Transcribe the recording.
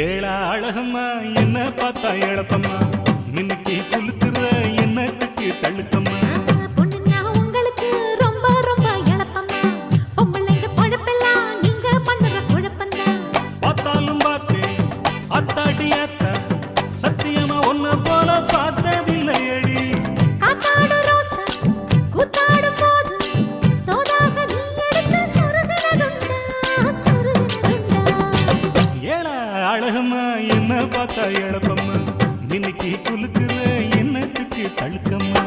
ஏழ அழகம்மா என்ன பார்த்தா எழப்பம்மா மின்னுக்கு குலுக்குற என்னத்துக்கு தள்ளுக்கம்மா பொண்ணுன்னா உங்களுக்கு ரொம்ப ரொம்ப இழப்பம்மா பொம்பளைங்க பொழப்பெல்லாம் நீங்க பண்ணுற குழப்பம்தான் பார்த்தாலும் பார்த்தேன் அத்தாடி அத்தா சத்தியமா ஒன்ன போல பார்த்ததில்லையடி காத்தாடு ரோசா கூத்தாடும் போது தோதாக நீ எடுத்து சொருகுனதுண்டா ஏழ அழகம்மா என்ன பார்த்தா எழப்பம்மா மின்னுக்கு குலுக்குற என்னத்துக்கு தள்ளுக்கம்மா